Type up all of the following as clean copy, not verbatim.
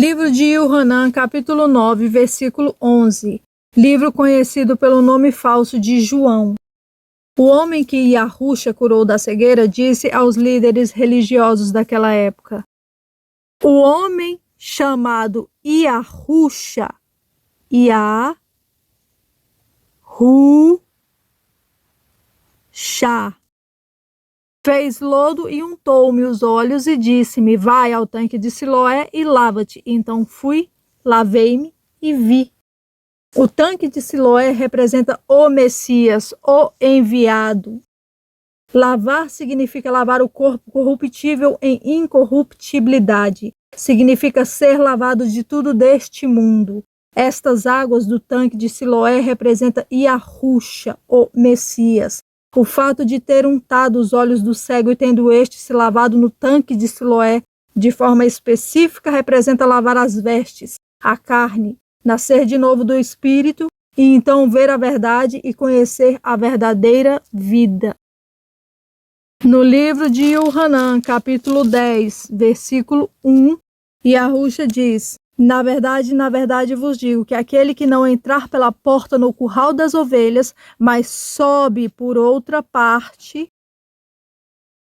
Livro de Yohanan, capítulo 9, versículo 11. Livro conhecido pelo nome falso de João. O homem que Yahusha curou da cegueira disse aos líderes religiosos daquela época: o homem chamado Yahusha, Yahusha, fez lodo e untou-me os olhos e disse-me: vai ao tanque de Siloé e lava-te. Então fui, lavei-me e vi. O tanque de Siloé representa o Messias, o enviado. Lavar significa lavar o corpo corruptível em incorruptibilidade. Significa ser lavado de tudo deste mundo. Estas águas do tanque de Siloé representam Yahusha, o Messias. O fato de ter untado os olhos do cego e tendo este se lavado no tanque de Siloé de forma específica representa lavar as vestes, a carne, nascer de novo do Espírito e então ver a verdade e conhecer a verdadeira vida. No livro de Yohanan, capítulo 10, versículo 1, Yahusha diz: na verdade vos digo que aquele que não entrar pela porta no curral das ovelhas, mas sobe por outra parte,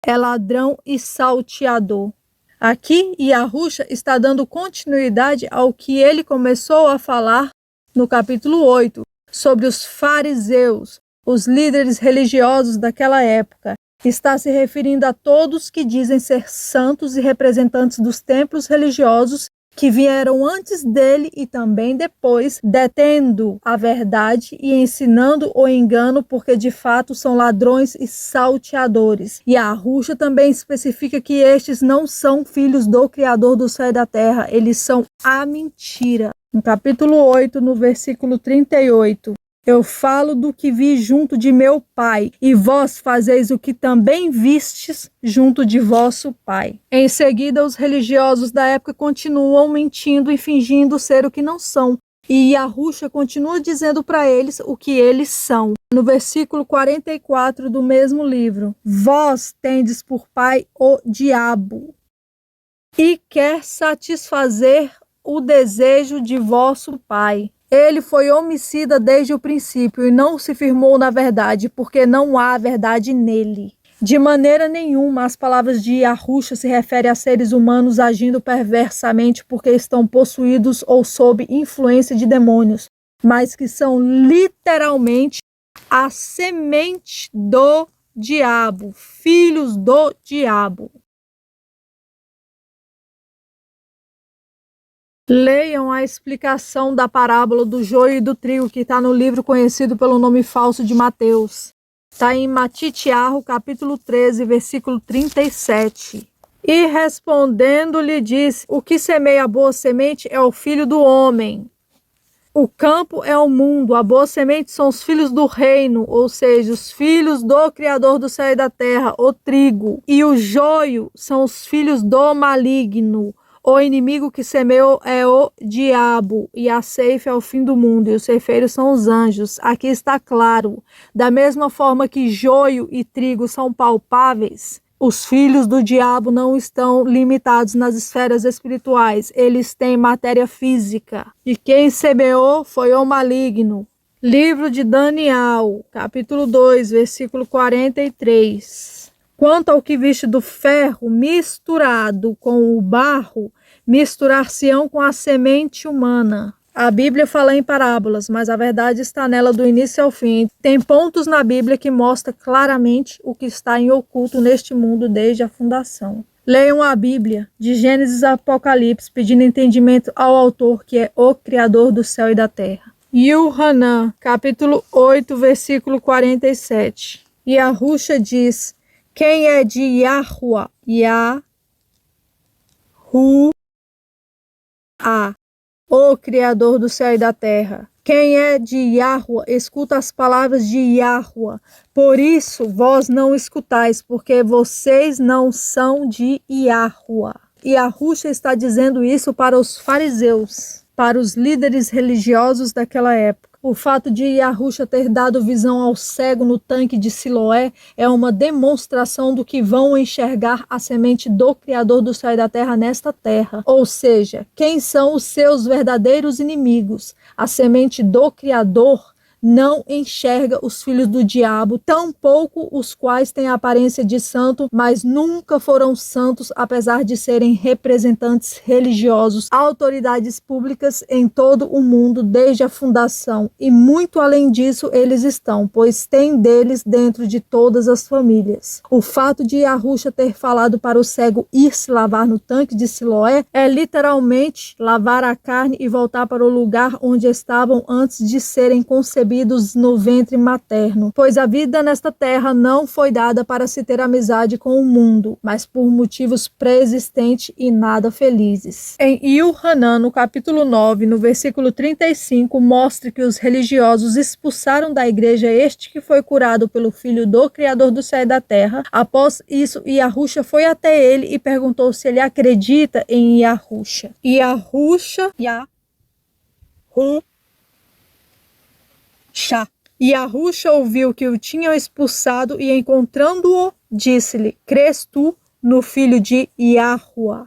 é ladrão e salteador. Aqui, Yahusha está dando continuidade ao que ele começou a falar no capítulo 8, sobre os fariseus, os líderes religiosos daquela época. Está se referindo a todos que dizem ser santos e representantes dos templos religiosos que vieram antes dele e também depois, detendo a verdade e ensinando o engano, porque de fato são ladrões e salteadores. E a Yahusha também especifica que estes não são filhos do Criador do céu e da terra, eles são a mentira. No capítulo 8, no versículo 38, eu falo do que vi junto de meu Pai, e vós fazeis o que também vistes junto de vosso Pai. Em seguida, os religiosos da época continuam mentindo e fingindo ser o que não são. E Yahusha continua dizendo para eles o que eles são. No versículo 44 do mesmo livro: vós tendes por pai o diabo, e quer satisfazer o desejo de vosso pai. Ele foi homicida desde o princípio e não se firmou na verdade, porque não há verdade nele. De maneira nenhuma as palavras de Yahusha se referem a seres humanos agindo perversamente porque estão possuídos ou sob influência de demônios, mas que são literalmente a semente do diabo, filhos do diabo. Leiam a explicação da parábola do joio e do trigo, que está no livro conhecido pelo nome falso de Mateus. Está em Matitiarro, capítulo 13, versículo 37. E respondendo-lhe disse: o que semeia a boa semente é o filho do homem. O campo é o mundo, a boa semente são os filhos do reino, ou seja, os filhos do Criador do céu e da terra, o trigo. E o joio são os filhos do maligno. O inimigo que semeou é o diabo, e a ceifa é o fim do mundo, e os ceifeiros são os anjos. Aqui está claro. Da mesma forma que joio e trigo são palpáveis, os filhos do diabo não estão limitados nas esferas espirituais, eles têm matéria física. E quem semeou foi o maligno. Livro de Daniel, capítulo 2, versículo 43. Quanto ao que viste do ferro misturado com o barro, misturar-se-ão com a semente humana. A Bíblia fala em parábolas, mas a verdade está nela do início ao fim. Tem pontos na Bíblia que mostram claramente o que está em oculto neste mundo desde a fundação. Leiam a Bíblia, de Gênesis a Apocalipse, pedindo entendimento ao autor, que é o Criador do céu e da terra. Yohanan, capítulo 8, versículo 47. Yahusha diz: quem é de Yahuwah, o Criador do céu e da terra. Quem é de Yahuwah, escuta as palavras de Yahuwah. Por isso vós não escutais, porque vocês não são de Yahuwah. E Yahusha está dizendo isso para os fariseus, para os líderes religiosos daquela época. O fato de Yahusha ter dado visão ao cego no tanque de Siloé é uma demonstração do que vão enxergar a semente do Criador do céu e da terra nesta terra. Ou seja, quem são os seus verdadeiros inimigos? A semente do Criador não enxerga os filhos do diabo, tampouco os quais têm a aparência de santo, mas nunca foram santos, apesar de serem representantes religiosos, autoridades públicas em todo o mundo desde a fundação. E muito além disso eles estão, pois tem deles dentro de todas as famílias. O fato de Yahusha ter falado para o cego ir se lavar no tanque de Siloé é literalmente lavar a carne e voltar para o lugar onde estavam antes de serem concebidos no ventre materno, pois a vida nesta terra não foi dada para se ter amizade com o mundo, mas por motivos pré-existentes e nada felizes. Em Iohanan, no capítulo 9, no versículo 35, mostra que os religiosos expulsaram da igreja este que foi curado pelo Filho do Criador do céu e da terra. Após isso, Yahusha foi até ele e perguntou se ele acredita em Yahusha. Yahusha ouviu que o tinham expulsado e, encontrando-o, disse-lhe: crês tu no filho de Yahuá?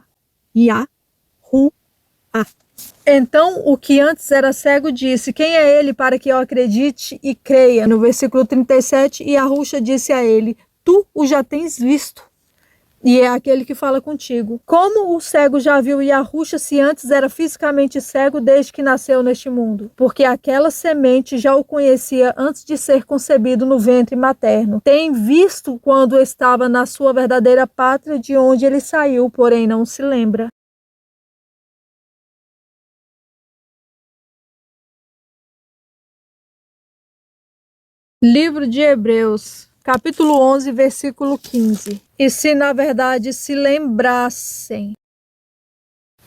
Então o que antes era cego disse: quem é ele para que eu acredite e creia? No versículo 37, Yahusha disse a ele: tu o já tens visto, e é aquele que fala contigo. Como o cego já viu Yahusha se antes era fisicamente cego desde que nasceu neste mundo? Porque aquela semente já o conhecia antes de ser concebido no ventre materno. Tem visto quando estava na sua verdadeira pátria, de onde ele saiu, porém não se lembra. Livro de Hebreus, capítulo 11, versículo 15. E se na verdade se lembrassem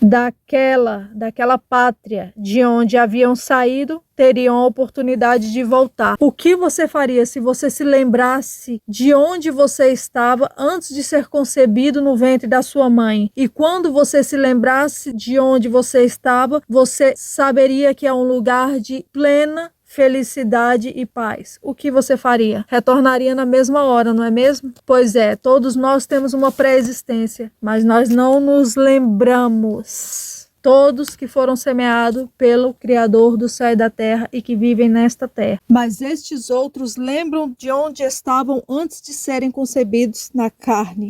daquela pátria de onde haviam saído, teriam a oportunidade de voltar. O que você faria se você se lembrasse de onde você estava antes de ser concebido no ventre da sua mãe? E quando você se lembrasse de onde você estava, você saberia que é um lugar de plena felicidade e paz. O que você faria? Retornaria na mesma hora, não é mesmo? Pois é, todos nós temos uma pré-existência, mas nós não nos lembramos. Todos que foram semeados pelo Criador do céu e da terra e que vivem nesta terra. Mas estes outros lembram de onde estavam antes de serem concebidos na carne.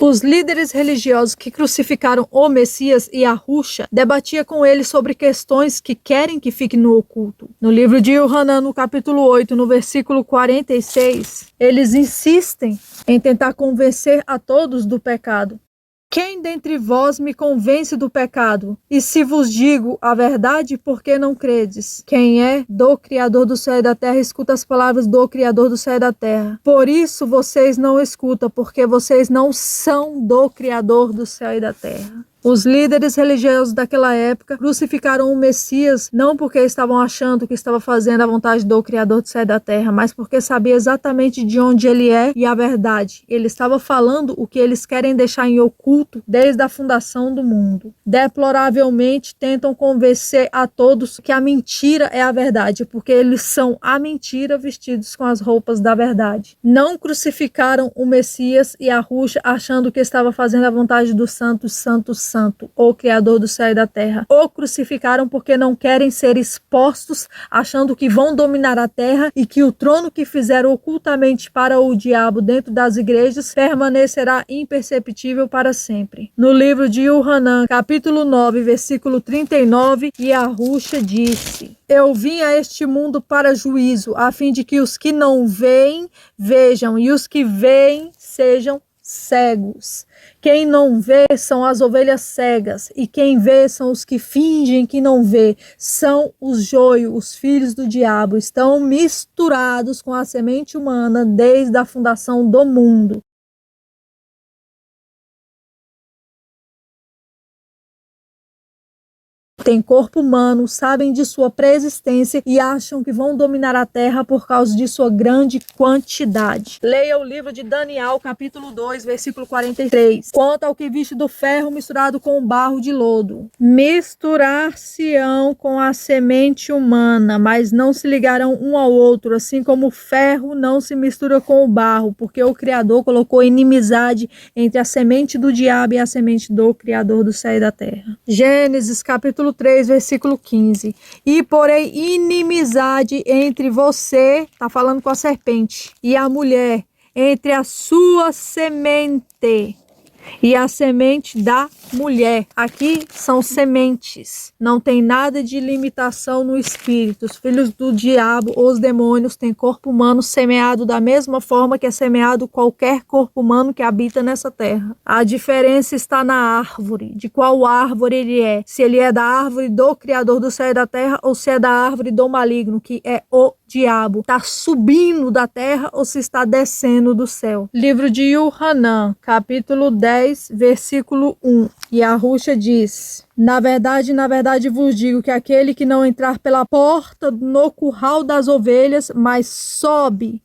Os líderes religiosos que crucificaram o Messias e Yahusha debatiam com ele sobre questões que querem que fique no oculto. No livro de Iohanan, no capítulo 8, no versículo 46, eles insistem em tentar convencer a todos do pecado. Quem dentre vós me convence do pecado? E se vos digo a verdade, por que não credes? Quem é do Criador do céu e da terra, escuta as palavras do Criador do céu e da terra. Por isso vocês não escutam, porque vocês não são do Criador do céu e da terra. Os líderes religiosos daquela época crucificaram o Messias não porque estavam achando que estava fazendo a vontade do Criador do céu e da terra, mas porque sabia exatamente de onde ele é e a verdade. Ele estava falando o que eles querem deixar em oculto desde a fundação do mundo. Deploravelmente tentam convencer a todos que a mentira é a verdade, porque eles são a mentira vestidos com as roupas da verdade. Não crucificaram o Messias e Yahusha achando que estava fazendo a vontade do Santo, o Criador do céu e da terra. O crucificaram porque não querem ser expostos, achando que vão dominar a terra e que o trono que fizeram ocultamente para o diabo dentro das igrejas permanecerá imperceptível para sempre. No livro de Iohanan, capítulo 9, versículo 39, Yahusha disse: eu vim a este mundo para juízo, a fim de que os que não veem, vejam, e os que veem sejam cegos. Quem não vê são as ovelhas cegas, e quem vê são os que fingem que não vê. São os joio, os filhos do diabo, estão misturados com a semente humana desde a fundação do mundo. têm corpo humano, sabem de sua preexistência e acham que vão dominar a terra por causa de sua grande quantidade. Leia o livro de Daniel, capítulo 2, versículo 43. Quanto ao que viste do ferro misturado com o barro de lodo, misturar-se-ão com a semente humana, mas não se ligarão um ao outro, assim como o ferro não se mistura com o barro, porque o Criador colocou inimizade entre a semente do diabo e a semente do Criador do céu e da terra. Gênesis, capítulo 3, versículo 15. E porém inimizade entre você, está falando com a serpente, e a mulher, entre a sua semente e a semente da mulher. Aqui são sementes. Não tem nada de limitação no espírito. Os filhos do diabo, os demônios, têm corpo humano semeado da mesma forma que é semeado qualquer corpo humano que habita nessa terra. A diferença está na árvore. De qual árvore ele é. Se ele é da árvore do Criador do céu e da terra ou se é da árvore do maligno, que é o diabo. Está subindo da terra ou se está descendo do céu. Livro de Yuhanan, capítulo 10, versículo 1. E a Ruxa diz: na verdade vos digo que aquele que não entrar pela porta no curral das ovelhas, mas sobe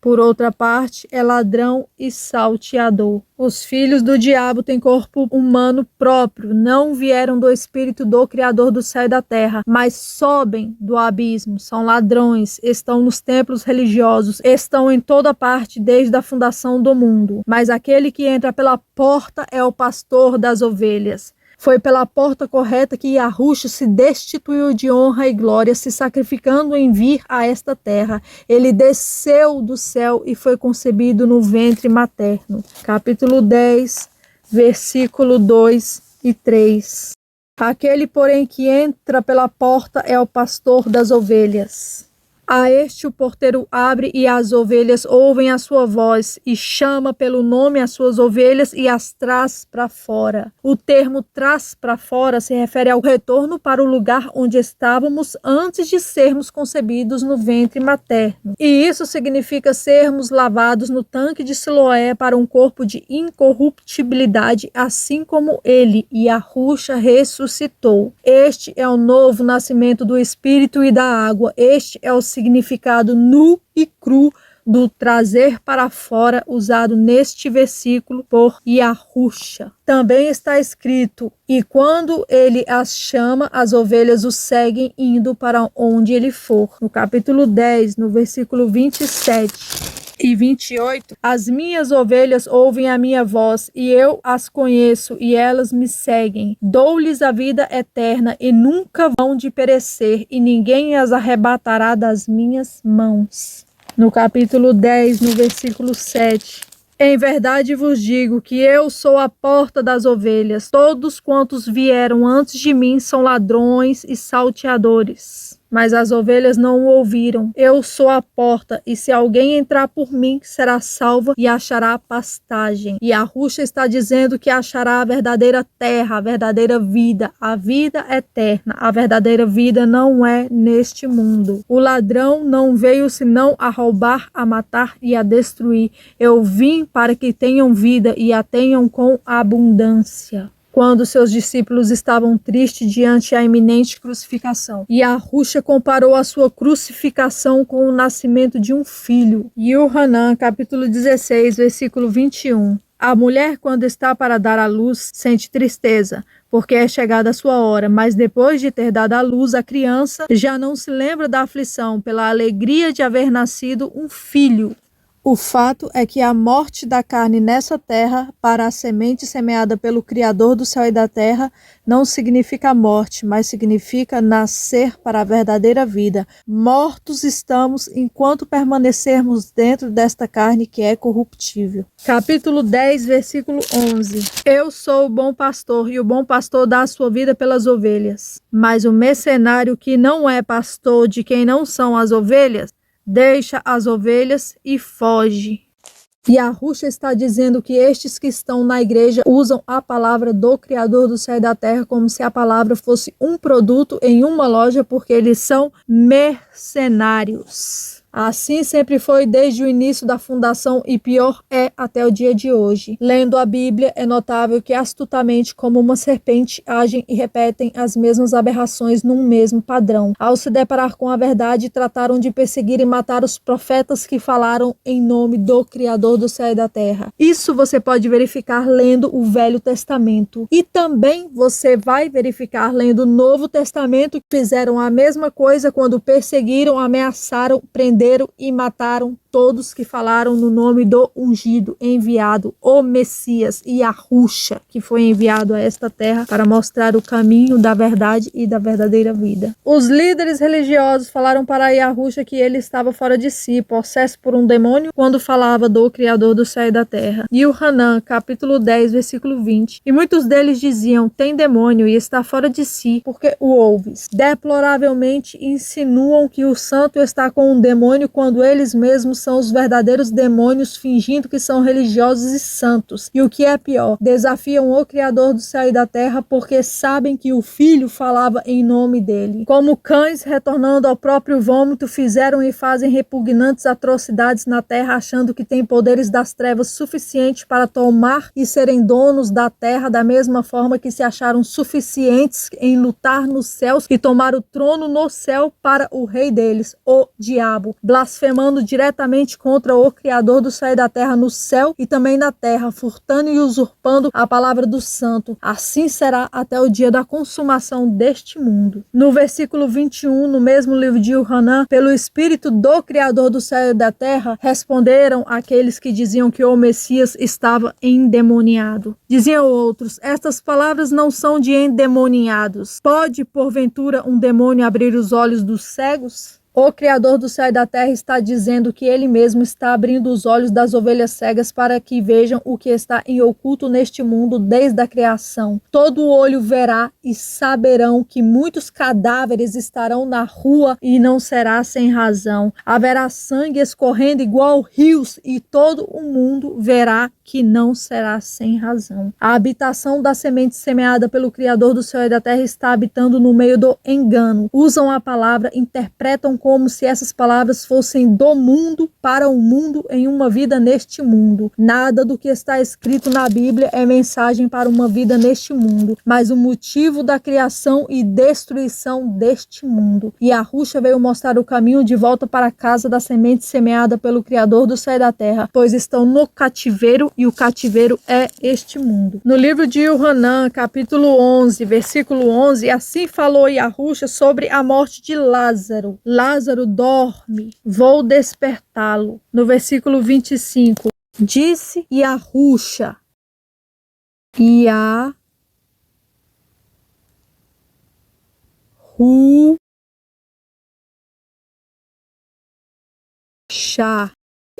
por outra parte, é ladrão e salteador. Os filhos do diabo têm corpo humano próprio, não vieram do espírito do Criador do céu e da terra, mas sobem do abismo, são ladrões, estão nos templos religiosos, estão em toda parte desde a fundação do mundo. Mas aquele que entra pela porta é o pastor das ovelhas. Foi pela porta correta que Yahushua se destituiu de honra e glória, se sacrificando em vir a esta terra. Ele desceu do céu e foi concebido no ventre materno. Capítulo 10, versículo 2 e 3. Aquele, porém, que entra pela porta é o pastor das ovelhas. A este o porteiro abre e as ovelhas ouvem a sua voz e chama pelo nome as suas ovelhas e as traz para fora. O termo traz para fora se refere ao retorno para o lugar onde estávamos antes de sermos concebidos no ventre materno. E isso significa sermos lavados no tanque de Siloé para um corpo de incorruptibilidade, assim como ele, Yahushua, ressuscitou. Este é o novo nascimento do Espírito e da água. Este é o significado nu e cru do trazer para fora usado neste versículo por Yahushua. Também está escrito: e quando ele as chama, as ovelhas o seguem indo para onde ele for. No capítulo 10, no versículo 27 e 28, as minhas ovelhas ouvem a minha voz, e eu as conheço, e elas me seguem. Dou-lhes a vida eterna, e nunca vão de perecer, e ninguém as arrebatará das minhas mãos. No capítulo 10, no versículo 7. Em verdade vos digo que eu sou a porta das ovelhas. Todos quantos vieram antes de mim são ladrões e salteadores, mas as ovelhas não o ouviram. Eu sou a porta, e se alguém entrar por mim, será salva e achará pastagem. E a Ruxa está dizendo que achará a verdadeira terra, a verdadeira vida, a vida eterna. A verdadeira vida não é neste mundo. O ladrão não veio senão a roubar, a matar e a destruir. Eu vim para que tenham vida e a tenham com abundância. Quando seus discípulos estavam tristes diante a iminente crucificação. E a Ruxa comparou a sua crucificação com o nascimento de um filho. Yuhanan, capítulo 16, versículo 21. A mulher, quando está para dar à luz, sente tristeza, porque é chegada a sua hora, mas depois de ter dado à luz a criança, já não se lembra da aflição pela alegria de haver nascido um filho. O fato é que a morte da carne nessa terra, para a semente semeada pelo Criador do céu e da terra, não significa morte, mas significa nascer para a verdadeira vida. Mortos estamos enquanto permanecermos dentro desta carne que é corruptível. Capítulo 10, versículo 11. Eu sou o bom pastor, e o bom pastor dá a sua vida pelas ovelhas. Mas o mercenário que não é pastor de quem não são as ovelhas, deixa as ovelhas e foge. E a Ruxa está dizendo que estes que estão na igreja usam a palavra do Criador do céu e da terra como se a palavra fosse um produto em uma loja, porque eles são mercenários. Assim sempre foi desde o início da fundação e pior é até o dia de hoje. Lendo a Bíblia, é notável que astutamente, como uma serpente, agem e repetem as mesmas aberrações num mesmo padrão. Ao se deparar com a verdade, trataram de perseguir e matar os profetas que falaram em nome do Criador do céu e da terra. Isso você pode verificar lendo o Velho Testamento. E também você vai verificar lendo o Novo Testamento, que fizeram a mesma coisa quando perseguiram, ameaçaram, prenderam e mataram todos que falaram no nome do ungido, enviado, o Messias, Yahushua, que foi enviado a esta terra para mostrar o caminho da verdade e da verdadeira vida. Os líderes religiosos falaram para Yahushua que ele estava fora de si, possesso por um demônio, quando falava do Criador do céu e da terra. Yohanan, capítulo 10, versículo 20. E muitos deles diziam, tem demônio e está fora de si, porque o ouves. Deploravelmente insinuam que o santo está com um demônio quando eles mesmos são os verdadeiros demônios, fingindo que são religiosos e santos. E o que é pior, desafiam o Criador do céu e da terra porque sabem que o Filho falava em nome dele. Como cães retornando ao próprio vômito, fizeram e fazem repugnantes atrocidades na terra, achando que têm poderes das trevas suficiente para tomar e serem donos da terra, da mesma forma que se acharam suficientes em lutar nos céus e tomar o trono no céu para o rei deles, o diabo, blasfemando diretamente contra o Criador do céu e da terra no céu e também na terra, furtando e usurpando a palavra do santo. Assim será até o dia da consumação deste mundo. No versículo 21, no mesmo livro de Yohanan, pelo Espírito do Criador do céu e da terra, responderam aqueles que diziam que o Messias estava endemoniado. Diziam outros, estas palavras não são de endemoniados. Pode, porventura, um demônio abrir os olhos dos cegos? O Criador do céu e da terra está dizendo que ele mesmo está abrindo os olhos das ovelhas cegas para que vejam o que está em oculto neste mundo desde a criação. Todo olho verá e saberão que muitos cadáveres estarão na rua e não será sem razão. Haverá sangue escorrendo igual rios e todo o mundo verá que não será sem razão. A habitação da semente semeada pelo Criador do céu e da terra está habitando no meio do engano. Usam a palavra, interpretam como se essas palavras fossem do mundo para o mundo em uma vida neste mundo. Nada do que está escrito na Bíblia é mensagem para uma vida neste mundo, mas o motivo da criação e destruição deste mundo. E Yahushua veio mostrar o caminho de volta para a casa da semente semeada pelo Criador do céu e da terra, pois estão no cativeiro e o cativeiro é este mundo. No livro de Yohanan, capítulo 11, versículo 11, assim falou Yahushua sobre a morte de Lázaro. Lázaro dorme, vou despertá-lo. No versículo 25, disse Yahushua, Yahushua,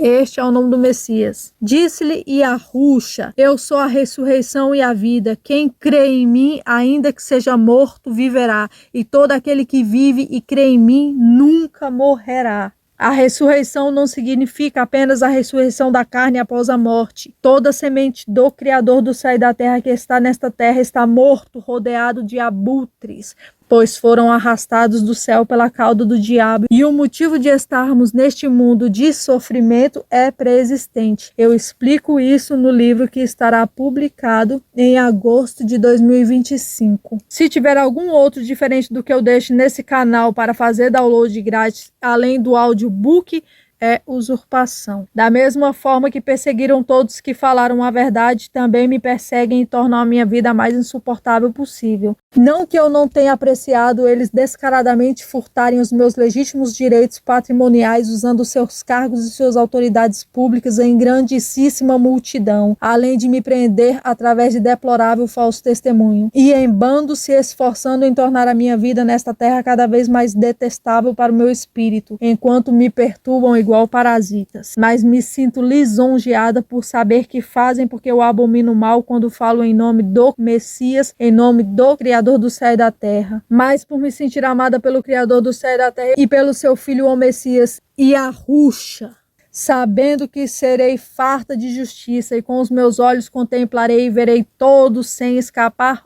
este é o nome do Messias. Disse-lhe Yahushua, eu sou a ressurreição e a vida. Quem crê em mim, ainda que seja morto, viverá. E todo aquele que vive e crê em mim, nunca morrerá. A ressurreição não significa apenas a ressurreição da carne após a morte. Toda semente do Criador do céu e da terra que está nesta terra está morto, rodeado de abutres, pois foram arrastados do céu pela cauda do diabo, e o motivo de estarmos neste mundo de sofrimento é pré-existente. Eu explico isso no livro que estará publicado em agosto de 2025. Se tiver algum outro diferente do que eu deixo nesse canal para fazer download grátis, além do audiobook, é usurpação. Da mesma forma que perseguiram todos que falaram a verdade, também me perseguem e tornam a minha vida a mais insuportável possível. Não que eu não tenha apreciado eles descaradamente furtarem os meus legítimos direitos patrimoniais usando seus cargos e suas autoridades públicas em grandíssima multidão, além de me prender através de deplorável falso testemunho, e em bando se esforçando em tornar a minha vida nesta terra cada vez mais detestável para o meu espírito, enquanto me perturbam igual parasitas. Mas me sinto lisonjeada por saber que fazem porque eu abomino mal quando falo em nome do Messias, em nome do Criador do céu e da terra. Mas por me sentir amada pelo Criador do céu e da terra e pelo seu Filho, o Messias, Yahushua, sabendo que serei farta de justiça e com os meus olhos contemplarei e verei todos sem escapar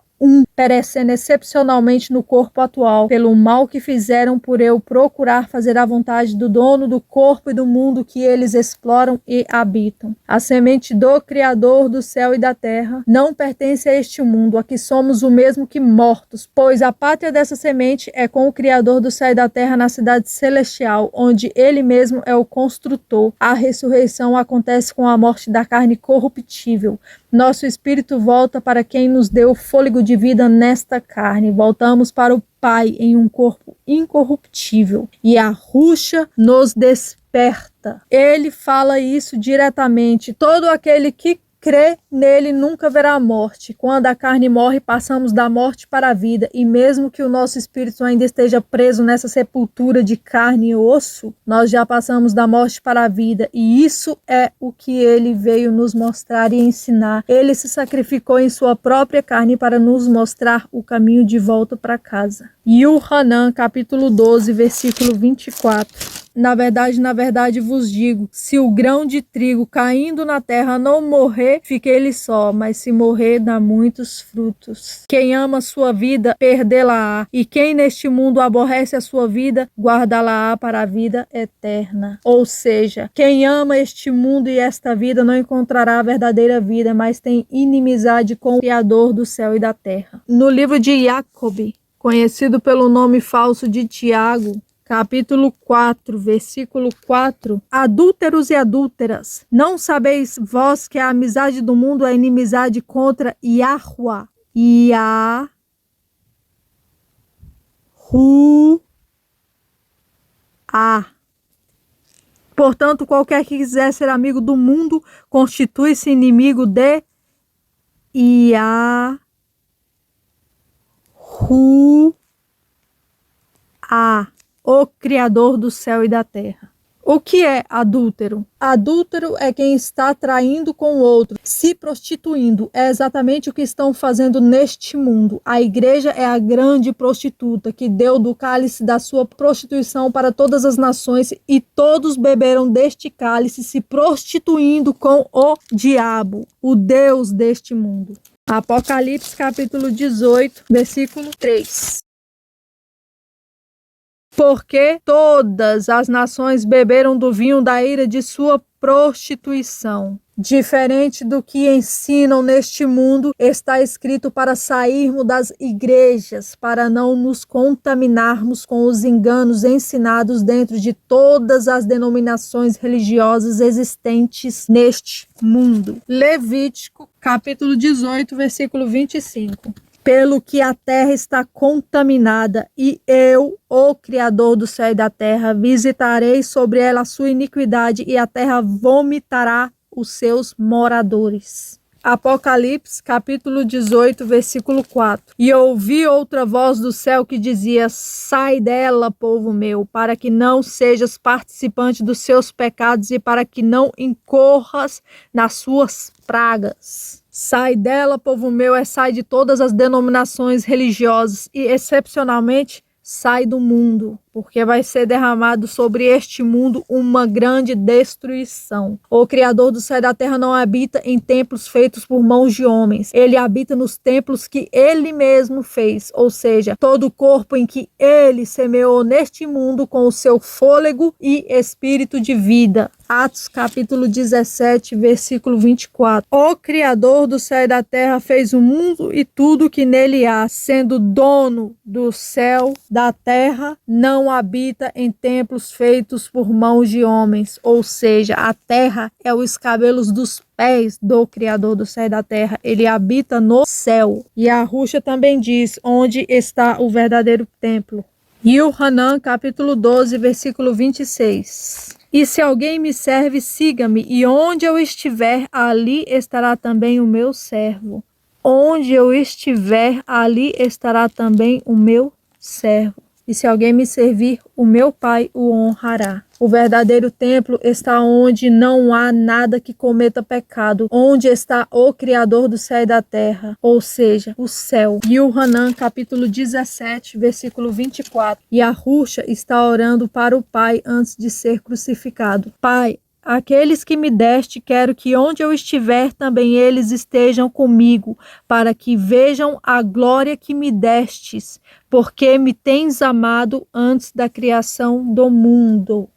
perecendo excepcionalmente no corpo atual, pelo mal que fizeram por eu procurar fazer a vontade do dono do corpo e do mundo que eles exploram e habitam. A semente do Criador do céu e da terra não pertence a este mundo, aqui somos o mesmo que mortos, pois a pátria dessa semente é com o Criador do céu e da terra na cidade celestial, onde ele mesmo é o construtor. A ressurreição acontece com a morte da carne corruptível. Nosso espírito volta para quem nos deu fôlego de vida nesta carne. Voltamos para o Pai em um corpo incorruptível. E a Ruxa nos desperta. Ele fala isso diretamente. Todo aquele que crê nele nunca verá a morte. Quando a carne morre, passamos da morte para a vida. E mesmo que o nosso espírito ainda esteja preso nessa sepultura de carne e osso, nós já passamos da morte para a vida. E isso é o que ele veio nos mostrar e ensinar. Ele se sacrificou em sua própria carne para nos mostrar o caminho de volta para casa. Yuhanan, capítulo 12, versículo 24. Na verdade vos digo, se o grão de trigo caindo na terra não morrer, fique ele só, mas se morrer, dá muitos frutos. Quem ama a sua vida, perdê-la-á, e quem neste mundo aborrece a sua vida, guardá-la-á para a vida eterna. Ou seja, quem ama este mundo e esta vida não encontrará a verdadeira vida, mas tem inimizade com o Criador do céu e da terra. No livro de Jacob, conhecido pelo nome falso de Tiago, capítulo 4, versículo 4. Adúlteros e adúlteras, não sabeis vós que a amizade do mundo é inimizade contra Yahuwah? Portanto, qualquer que quiser ser amigo do mundo, constitui-se inimigo de Yahuwah. O Criador do céu e da terra. O que é adúltero? Adúltero é quem está traindo com o outro, se prostituindo. É exatamente o que estão fazendo neste mundo. A igreja é a grande prostituta que deu do cálice da sua prostituição para todas as nações e todos beberam deste cálice, se prostituindo com o diabo, o Deus deste mundo. Apocalipse capítulo 18, versículo 3. Porque todas as nações beberam do vinho da ira de sua prostituição. Diferente do que ensinam neste mundo, está escrito para sairmos das igrejas, para não nos contaminarmos com os enganos ensinados dentro de todas as denominações religiosas existentes neste mundo. Levítico, capítulo 18, versículo 25. Pelo que a terra está contaminada, e eu, o Criador do céu e da terra, visitarei sobre ela a sua iniquidade, e a terra vomitará os seus moradores. Apocalipse, capítulo 18, versículo 4. E ouvi outra voz do céu que dizia: sai dela, povo meu, para que não sejas participante dos seus pecados e para que não incorras nas suas pragas. Sai dela, povo meu, sai de todas as denominações religiosas e, excepcionalmente, sai do mundo, porque vai ser derramado sobre este mundo uma grande destruição. O Criador do céu e da terra não habita em templos feitos por mãos de homens. Ele habita nos templos que ele mesmo fez, ou seja, todo o corpo em que ele semeou neste mundo com o seu fôlego e espírito de vida. Atos capítulo 17, versículo 24. O Criador do céu e da terra fez o mundo e tudo que nele há, sendo dono do céu, da terra, não habita em templos feitos por mãos de homens, ou seja, a terra é os cabelos dos pés do Criador do céu e da terra. Ele habita no céu. E a Ruxa também diz onde está o verdadeiro templo. Yuhanan, capítulo 12, versículo 26. E se alguém me serve, siga-me, e onde eu estiver, ali estará também o meu servo. Onde eu estiver, ali estará também o meu servo. E se alguém me servir, o meu Pai o honrará. O verdadeiro templo está onde não há nada que cometa pecado, onde está o Criador do céu e da terra, ou seja, o céu. Yuhanan, capítulo 17, versículo 24. E a Ruxa está orando para o Pai antes de ser crucificado. Pai, aqueles que me deste, quero que onde eu estiver também eles estejam comigo, para que vejam a glória que me destes, porque me tens amado antes da criação do mundo.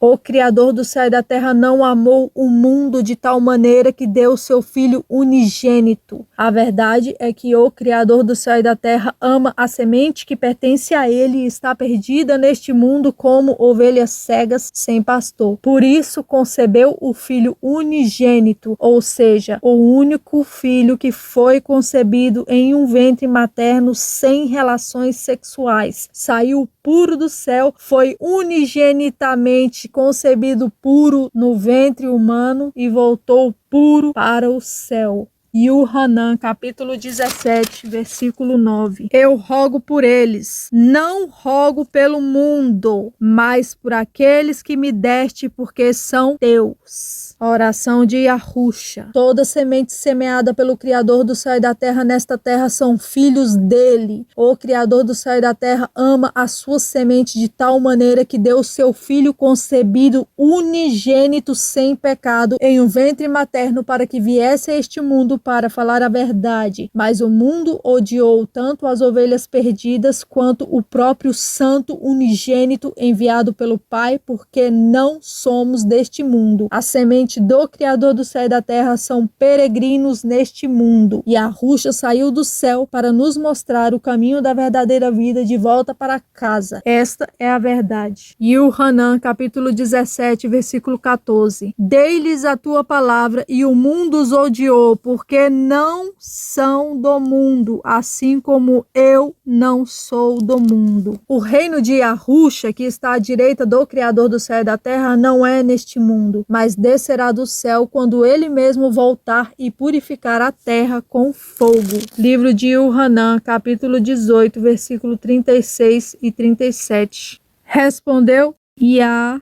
O Criador do céu e da terra não amou o mundo de tal maneira que deu seu Filho unigênito. A verdade é que o Criador do céu e da terra ama a semente que pertence a ele e está perdida neste mundo como ovelhas cegas sem pastor. Por isso concebeu o Filho unigênito, ou seja, o único filho que foi concebido em um ventre materno sem relações sexuais. Saiu puro do céu, foi unigenitamente concebido puro no ventre humano e voltou puro para o céu. Yuhanan, capítulo 17, versículo 9. Eu rogo por eles, não rogo pelo mundo, mas por aqueles que me deste, porque são teus. A oração de Yahusha. Toda semente semeada pelo Criador do céu e da terra nesta terra são filhos dele. O Criador do céu e da terra ama a sua semente de tal maneira que deu seu Filho concebido unigênito sem pecado em um ventre materno para que viesse a este mundo para falar a verdade. Mas o mundo odiou tanto as ovelhas perdidas quanto o próprio Santo unigênito enviado pelo Pai, porque não somos deste mundo. A semente do Criador do céu e da terra são peregrinos neste mundo. E Yahusha saiu do céu para nos mostrar o caminho da verdadeira vida de volta para casa. Esta é a verdade. Yuhanan, capítulo 17, versículo 14. Dei-lhes a tua palavra e o mundo os odiou, porque não são do mundo, assim como eu não sou do mundo. O reino de Yahusha, que está à direita do Criador do céu e da terra, não é neste mundo, mas descerá do céu quando ele mesmo voltar e purificar a terra com fogo. Livro de Yuhanan, capítulo 18, versículo 36 e 37. Respondeu Yahusha: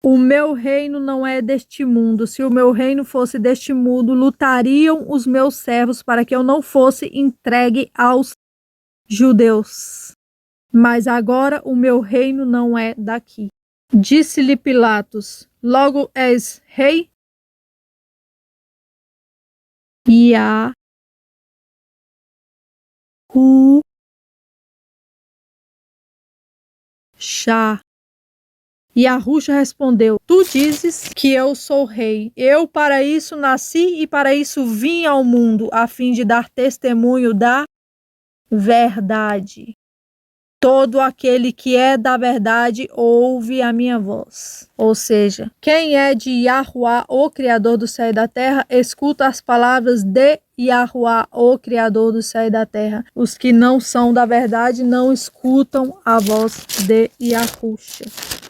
o meu reino não é deste mundo. Se o meu reino fosse deste mundo, lutariam os meus servos para que eu não fosse entregue aos judeus. Mas agora o meu reino não é daqui. Disse-lhe Pilatos: logo és rei? Yahusha. Yahusha respondeu: tu dizes que eu sou rei. Eu para isso nasci e para isso vim ao mundo, a fim de dar testemunho da verdade. Todo aquele que é da verdade ouve a minha voz. Ou seja, quem é de Yahuwá, o Criador do céu e da terra, escuta as palavras de Yahuwá, o Criador do céu e da terra. Os que não são da verdade não escutam a voz de Yahusha.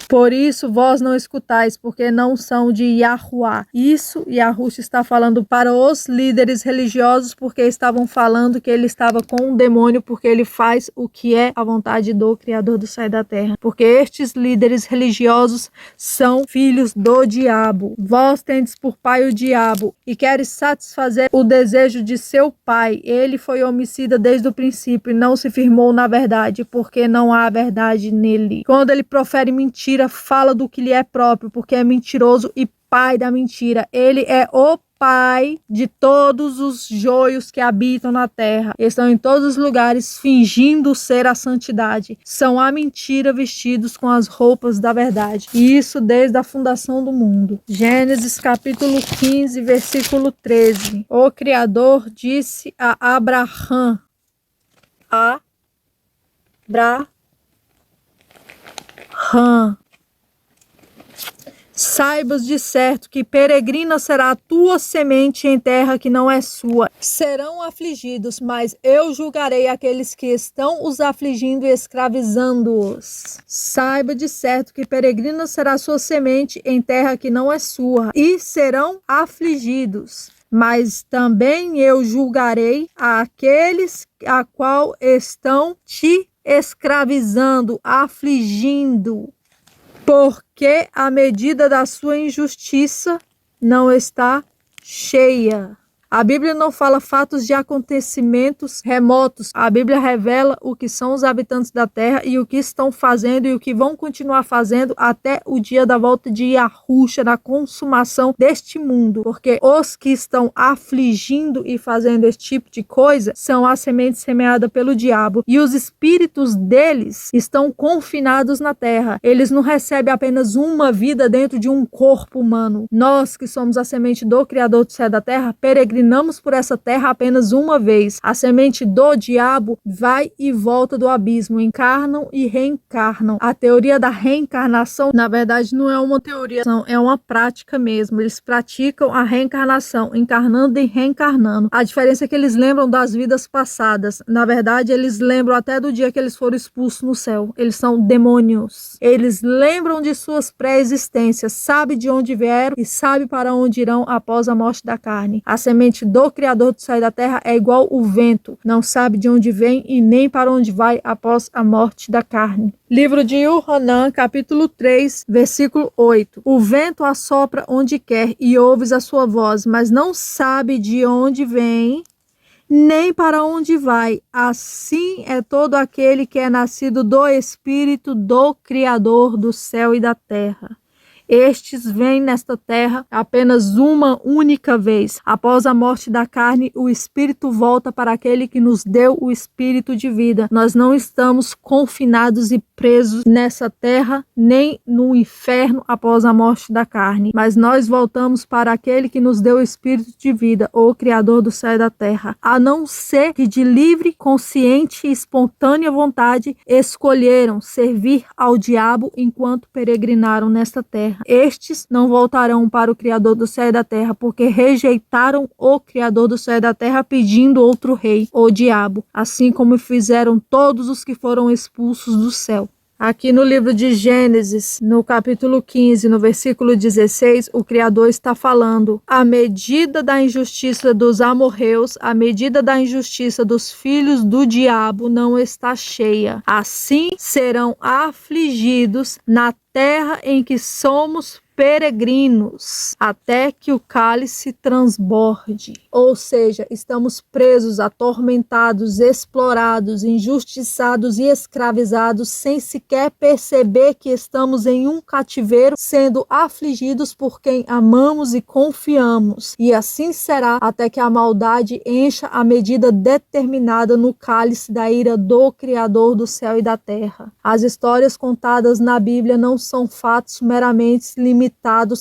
Por isso vós não escutais, porque não são de Yahuwá. Isso Yahusha está falando para os líderes religiosos, porque estavam falando que ele estava com um demônio, porque ele faz o que é a vontade do Criador do céu e da terra. Porque estes líderes religiosos são filhos do diabo. Vós tendes por pai o diabo e queres satisfazer o desejo de seu pai. Ele foi homicida desde o princípio e não se firmou na verdade, porque não há verdade nele. Quando ele profere mentira, fala do que lhe é próprio, porque é mentiroso e pai da mentira. Ele é o pai de todos os joios que habitam na terra. Estão em todos os lugares fingindo ser a santidade. São a mentira vestidos com as roupas da verdade. E isso desde a fundação do mundo. Gênesis capítulo 15, versículo 13. O Criador disse a Abraão: saibas de certo que peregrina será a tua semente em terra que não é sua. Serão afligidos, mas eu julgarei aqueles que estão os afligindo e escravizando-os. Saiba de certo que peregrina será a sua semente em terra que não é sua, e serão afligidos. Mas também eu julgarei aqueles a qual estão te escravizando, afligindo, porque a medida da sua injustiça não está cheia. A Bíblia não fala fatos de acontecimentos remotos. A Bíblia revela o que são os habitantes da terra e o que estão fazendo e o que vão continuar fazendo até o dia da volta de Yahushua, da consumação deste mundo. Porque os que estão afligindo e fazendo esse tipo de coisa são a semente semeada pelo diabo. E os espíritos deles estão confinados na terra. Eles não recebem apenas uma vida dentro de um corpo humano. Nós, que somos a semente do Criador do céu e da terra, peregrinamos por essa terra apenas uma vez. A semente do diabo vai e volta do abismo, encarnam e reencarnam. A teoria da reencarnação, na verdade, não é uma teoria, não, é uma prática mesmo. Eles praticam a reencarnação, encarnando e reencarnando. A diferença é que eles lembram das vidas passadas. Na verdade, eles lembram até do dia que eles foram expulsos no céu. Eles são demônios. Eles lembram de suas pré-existências, sabem de onde vieram e sabem para onde irão após a morte da carne. A semente do Criador do céu e da terra é igual o vento, não sabe de onde vem e nem para onde vai após a morte da carne. Livro de Yohanan, capítulo 3, versículo 8. O vento assopra onde quer e ouves a sua voz, mas não sabe de onde vem nem para onde vai. Assim é todo aquele que é nascido do Espírito do Criador do céu e da terra. Estes vêm nesta terra apenas uma única vez. Após a morte da carne, o Espírito volta para aquele que nos deu o Espírito de vida. Nós não estamos confinados e presos nessa terra, nem no inferno após a morte da carne. Mas nós voltamos para aquele que nos deu o Espírito de vida, o Criador do céu e da terra. A não ser que de livre, consciente e espontânea vontade escolheram servir ao diabo enquanto peregrinaram nesta terra. Estes não voltarão para o Criador do céu e da terra, porque rejeitaram o Criador do céu e da terra, pedindo outro rei, o diabo, assim como fizeram todos os que foram expulsos do céu. Aqui no livro de Gênesis, no capítulo 15, no versículo 16, o Criador está falando: a medida da injustiça dos amorreus, a medida da injustiça dos filhos do diabo não está cheia. Assim serão afligidos na terra em que somos peregrinos, até que o cálice transborde. Ou seja, estamos presos, atormentados, explorados, injustiçados e escravizados sem sequer perceber que estamos em um cativeiro, sendo afligidos por quem amamos e confiamos. E assim será até que a maldade encha a medida determinada no cálice da ira do Criador do céu e da terra. As histórias contadas na Bíblia não são fatos meramente limitados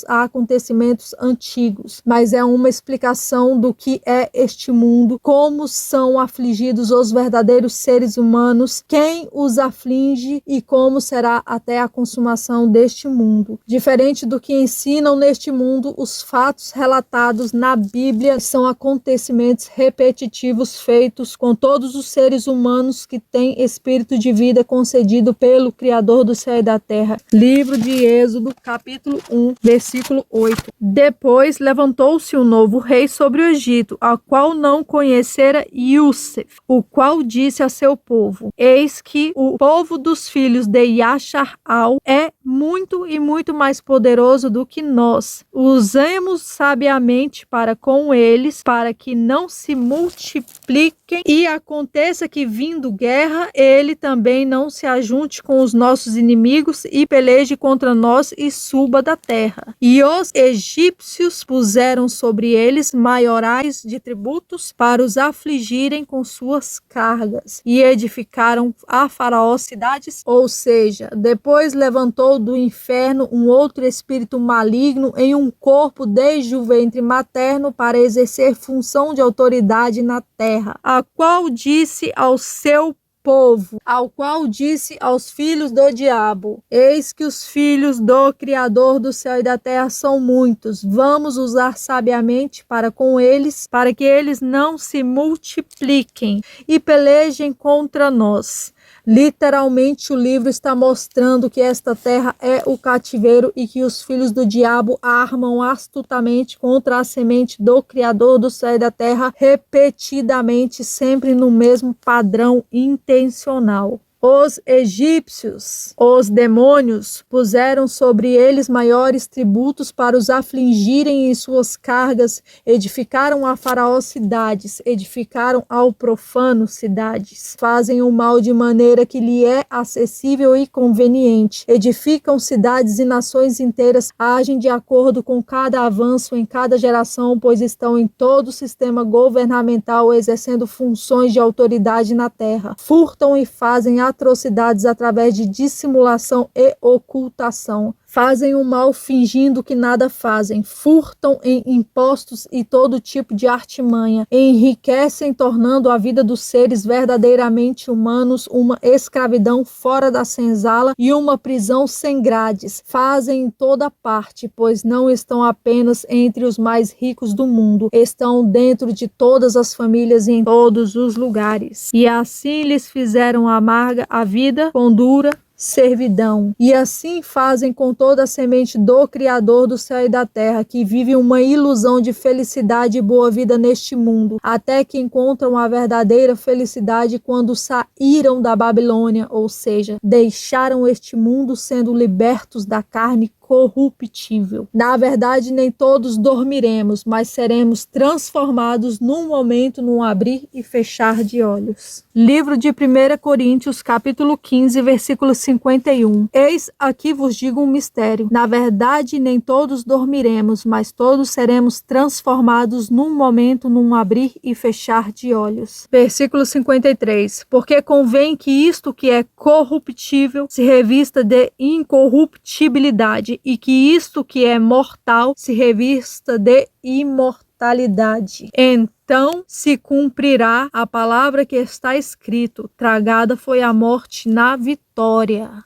a acontecimentos antigos, mas é uma explicação do que é este mundo, como são afligidos os verdadeiros seres humanos, quem os aflige e como será até a consumação deste mundo. Diferente do que ensinam neste mundo, os fatos relatados na Bíblia são acontecimentos repetitivos feitos com todos os seres humanos que têm espírito de vida concedido pelo Criador do céu e da terra. Livro de Êxodo, capítulo 1, versículo 8. Depois levantou-se um novo rei sobre o Egito, ao qual não conhecera Iúsef, o qual disse a seu povo: eis que o povo dos filhos de Yashar-al é muito e muito mais poderoso do que nós. Usemos sabiamente para com eles, para que não se multipliquem e aconteça que, vindo guerra, ele também não se ajunte com os nossos inimigos e peleje contra nós e suba da terra. E os egípcios puseram sobre eles maiorais de tributos para os afligirem com suas cargas, e edificaram a Faraó cidades, ou seja, depois levantou do inferno um outro espírito maligno em um corpo desde o ventre materno para exercer função de autoridade na terra, a qual disse ao seu povo, ao qual disse aos filhos do diabo: eis que os filhos do Criador do céu e da terra são muitos, vamos usar sabiamente para com eles, para que eles não se multipliquem e pelejem contra nós. Literalmente, o livro está mostrando que esta terra é o cativeiro e que os filhos do diabo armam astutamente contra a semente do Criador do céu e da terra, repetidamente, sempre no mesmo padrão intencional. Os egípcios, os demônios, puseram sobre eles maiores tributos para os afligirem em suas cargas, edificaram a Faraó cidades, edificaram ao profano cidades, fazem o mal de maneira que lhe é acessível e conveniente, edificam cidades e nações inteiras, agem de acordo com cada avanço em cada geração, pois estão em todo o sistema governamental exercendo funções de autoridade na terra, furtam e fazem atrocidades através de dissimulação e ocultação. Fazem o mal fingindo que nada fazem, furtam em impostos e todo tipo de artimanha, enriquecem tornando a vida dos seres verdadeiramente humanos uma escravidão fora da senzala e uma prisão sem grades. Fazem em toda parte, pois não estão apenas entre os mais ricos do mundo, estão dentro de todas as famílias e em todos os lugares. E assim lhes fizeram amarga a vida com dura servidão. E assim fazem com toda a semente do Criador do céu e da terra, que vive uma ilusão de felicidade e boa vida neste mundo, até que encontram a verdadeira felicidade quando saíram da Babilônia, ou seja, deixaram este mundo sendo libertos da carne corruptível. Na verdade, nem todos dormiremos, mas seremos transformados num momento, num abrir e fechar de olhos. Livro de 1 Coríntios, capítulo 15, versículo 51. Eis aqui vos digo um mistério. Na verdade, nem todos dormiremos, mas todos seremos transformados num momento, num abrir e fechar de olhos. Versículo 53. Porque convém que isto que é corruptível se revista de incorruptibilidade, e que isto que é mortal se revista de imortalidade. Então se cumprirá a palavra que está escrito: tragada foi a morte na vitória.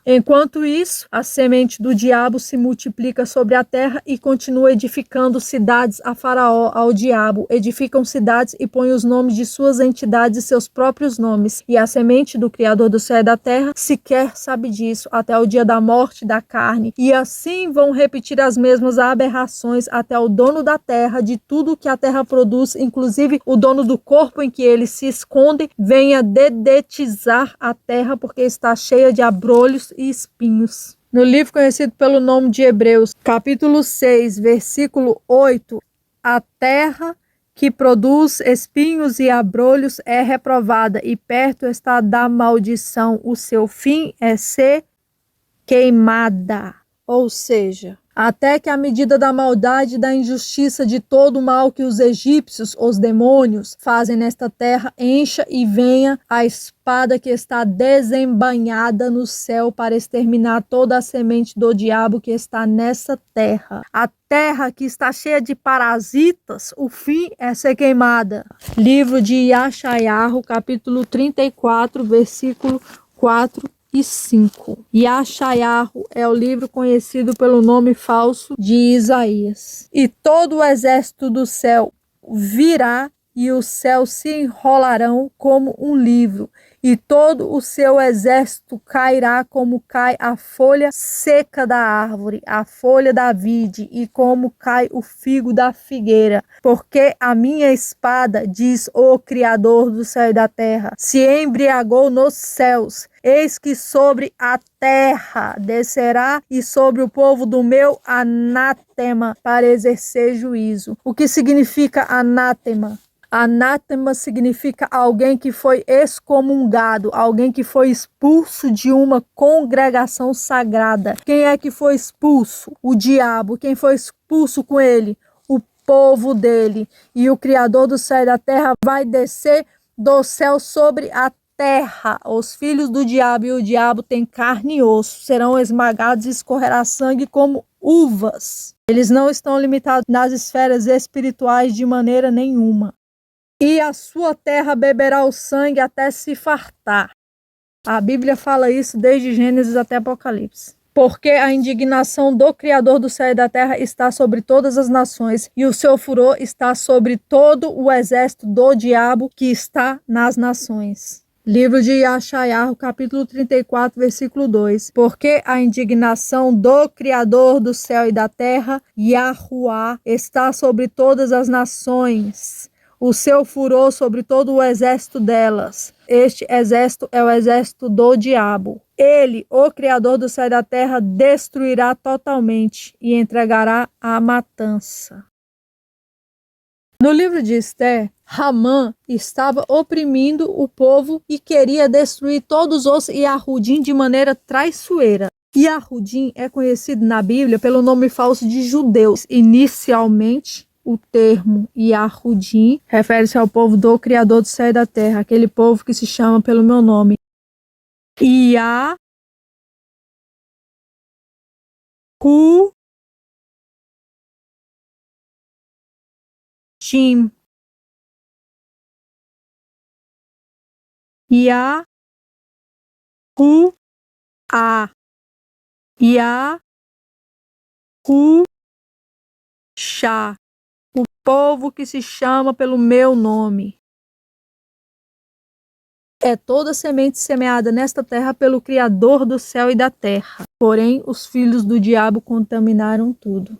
Enquanto isso, a semente do diabo se multiplica sobre a terra e continua edificando cidades a Faraó, ao diabo. Edificam cidades e põem os nomes de suas entidades e seus próprios nomes. E a semente do Criador do céu e da terra sequer sabe disso até o dia da morte da carne. E assim vão repetir as mesmas aberrações até o dono da terra, de tudo que a terra produz, inclusive o dono do corpo em que eles se escondem, venha dedetizar a terra, porque está cheia de abrolhos e espinhos. No livro conhecido pelo nome de Hebreus, capítulo 6, versículo 8, a terra que produz espinhos e abrolhos é reprovada, e perto está da maldição, o seu fim é ser queimada. Ou seja, até que a medida da maldade e da injustiça de todo o mal que os egípcios, os demônios, fazem nesta terra, encha e venha a espada que está desembainhada no céu para exterminar toda a semente do diabo que está nessa terra. A terra que está cheia de parasitas, o fim é ser queimada. Livro de Yashayahu, capítulo 34, versículo 4 e 5. Yashayahu é o livro conhecido pelo nome falso de Isaías. E todo o exército do céu virá, e os céus se enrolarão como um livro, e todo o seu exército cairá como cai a folha seca da árvore, a folha da vide, e como cai o figo da figueira. Porque a minha espada, diz o Criador do céu e da terra, se embriagou nos céus. Eis que sobre a terra descerá, e sobre o povo do meu anátema, para exercer juízo. O que significa anátema? Anátema significa alguém que foi excomungado, alguém que foi expulso de uma congregação sagrada. Quem é que foi expulso? O diabo. Quem foi expulso com ele? O povo dele. E o Criador do céu e da terra vai descer do céu sobre a terra. Os filhos do diabo, e o diabo tem carne e osso, serão esmagados e escorrerá sangue como uvas. Eles não estão limitados nas esferas espirituais de maneira nenhuma. E a sua terra beberá o sangue até se fartar. A Bíblia fala isso desde Gênesis até Apocalipse. Porque a indignação do Criador do céu e da terra está sobre todas as nações, e o seu furor está sobre todo o exército do diabo que está nas nações. Livro de Yashayahu, capítulo 34, versículo 2. Porque a indignação do Criador do céu e da terra, Yahuwah, está sobre todas as nações, o seu furor sobre todo o exército delas. Este exército é o exército do diabo. Ele, o Criador do céu e da terra, destruirá totalmente e entregará à matança. No livro de Esther, Hamã estava oprimindo o povo e queria destruir todos os Yahudim de maneira traiçoeira. Yahudim é conhecido na Bíblia pelo nome falso de judeus. Inicialmente, o termo Yahudim refere-se ao povo do Criador do céu e da terra, aquele povo que se chama pelo meu nome. Yahudim. Yahuá. Yahushá. O povo que se chama pelo meu nome. É toda semente semeada nesta terra pelo Criador do céu e da terra. Porém, os filhos do diabo contaminaram tudo.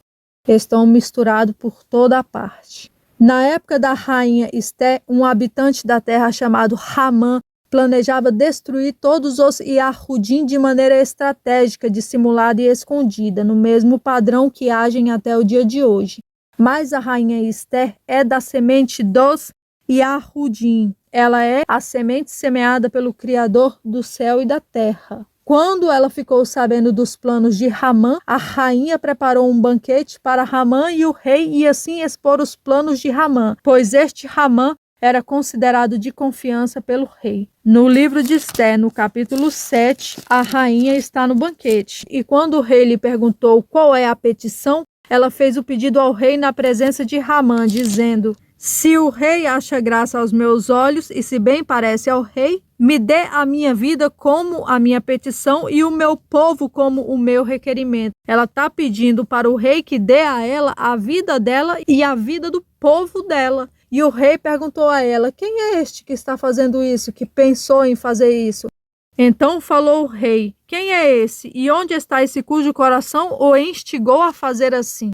Estão misturados por toda a parte. Na época da rainha Esté, um habitante da terra chamado Hamã planejava destruir todos os Yahudim de maneira estratégica, dissimulada e escondida, no mesmo padrão que agem até o dia de hoje. Mas a rainha Esther é da semente dos Yahudim. Ela é a semente semeada pelo Criador do céu e da terra. Quando ela ficou sabendo dos planos de Hamã, a rainha preparou um banquete para Hamã e o rei e assim expor os planos de Hamã, pois este Hamã era considerado de confiança pelo rei. No livro de Esther, no capítulo 7, a rainha está no banquete. E quando o rei lhe perguntou qual é a petição, ela fez o pedido ao rei na presença de Hamã, dizendo: se o rei acha graça aos meus olhos e se bem parece ao rei, me dê a minha vida como a minha petição e o meu povo como o meu requerimento. Ela está pedindo para o rei que dê a ela a vida dela e a vida do povo dela. E o rei perguntou a ela: quem é este que está fazendo isso, que pensou em fazer isso? Então falou o rei: quem é esse? E onde está esse cujo coração o instigou a fazer assim?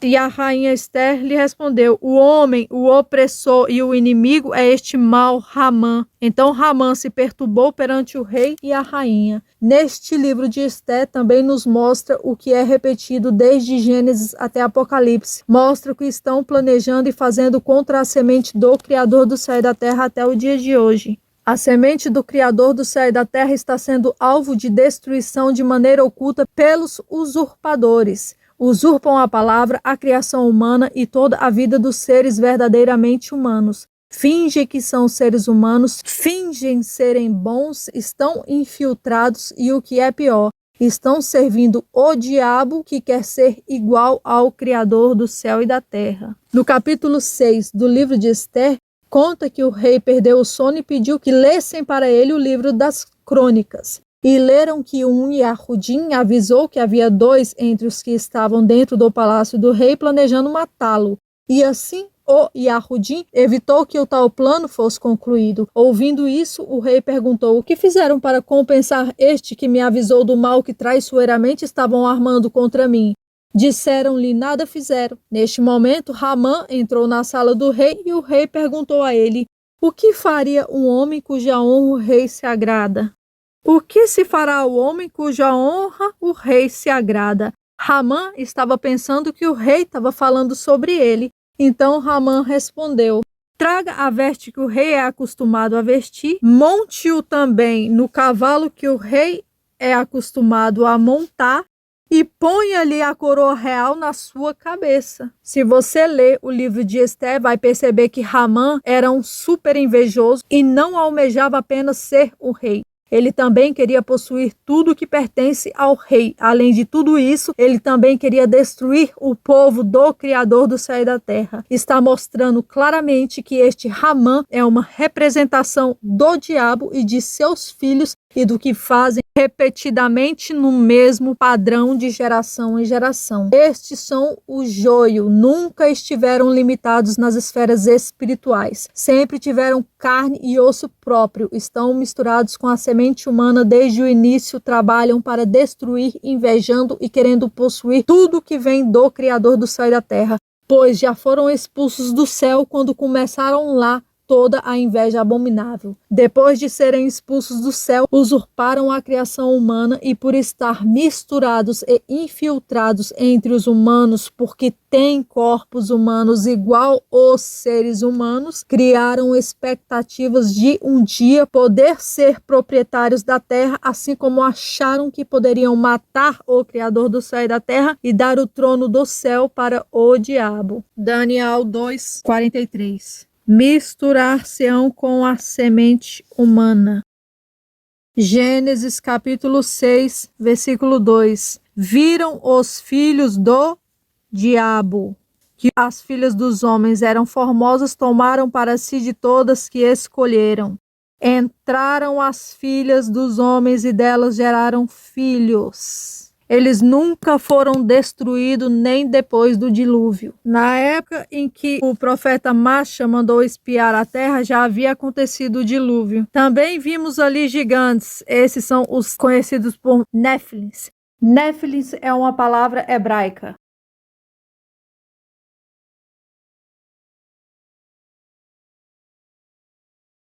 E a rainha Esther lhe respondeu: o homem, o opressor e o inimigo é este mau Hamã. Então Hamã se perturbou perante o rei e a rainha. Neste livro de Esther também nos mostra o que é repetido desde Gênesis até Apocalipse. Mostra o que estão planejando e fazendo contra a semente do Criador do céu e da terra até o dia de hoje. A semente do Criador do céu e da terra está sendo alvo de destruição de maneira oculta pelos usurpadores. Usurpam a palavra, a criação humana e toda a vida dos seres verdadeiramente humanos. Fingem que são seres humanos, fingem serem bons, estão infiltrados e o que é pior, estão servindo o diabo que quer ser igual ao Criador do céu e da terra. No capítulo 6 do livro de Esther, conta que o rei perdeu o sono e pediu que lessem para ele o livro das crônicas. E leram que um Yahudim avisou que havia 2 entre os que estavam dentro do palácio do rei planejando matá-lo. E assim o Yahudim evitou que o tal plano fosse concluído. Ouvindo isso, o rei perguntou: o que fizeram para compensar este que me avisou do mal que traiçoeiramente estavam armando contra mim? Disseram-lhe: nada fizeram. Neste momento, Hamã entrou na sala do rei e o rei perguntou a ele: o que faria um homem cuja honra o rei se agrada? O que se fará ao homem cuja honra o rei se agrada? Hamã estava pensando que o rei estava falando sobre ele. Então Hamã respondeu: traga a veste que o rei é acostumado a vestir, monte-o também no cavalo que o rei é acostumado a montar e ponha-lhe a coroa real na sua cabeça. Se você ler o livro de Esther, vai perceber que Hamã era um super invejoso e não almejava apenas ser o rei. Ele também queria possuir tudo que pertence ao rei. Além de tudo isso, ele também queria destruir o povo do Criador do céu e da terra. Está mostrando claramente que este Hamã é uma representação do diabo e de seus filhos e do que fazem repetidamente no mesmo padrão de geração em geração. Estes são o joio, nunca estiveram limitados nas esferas espirituais. Sempre tiveram carne e osso próprio, estão misturados com a semente humana desde o início, trabalham para destruir, invejando e querendo possuir tudo que vem do Criador do céu e da terra, pois já foram expulsos do céu quando começaram lá toda a inveja abominável. Depois de serem expulsos do céu, usurparam a criação humana e, por estar misturados e infiltrados entre os humanos, porque têm corpos humanos igual aos seres humanos, criaram expectativas de um dia poder ser proprietários da terra, assim como acharam que poderiam matar o Criador do céu e da terra e dar o trono do céu para o diabo. Daniel 2:43. Misturar-se-ão com a semente humana. Gênesis capítulo 6, versículo 2. Viram os filhos do diabo que as filhas dos homens eram formosas, tomaram para si de todas que escolheram. Entraram as filhas dos homens e delas geraram filhos. Eles nunca foram destruídos nem depois do dilúvio. Na época em que o profeta Masha mandou espiar a terra, já havia acontecido o dilúvio. Também vimos ali gigantes. Esses são os conhecidos por Néfilins. Néfilins é uma palavra hebraica.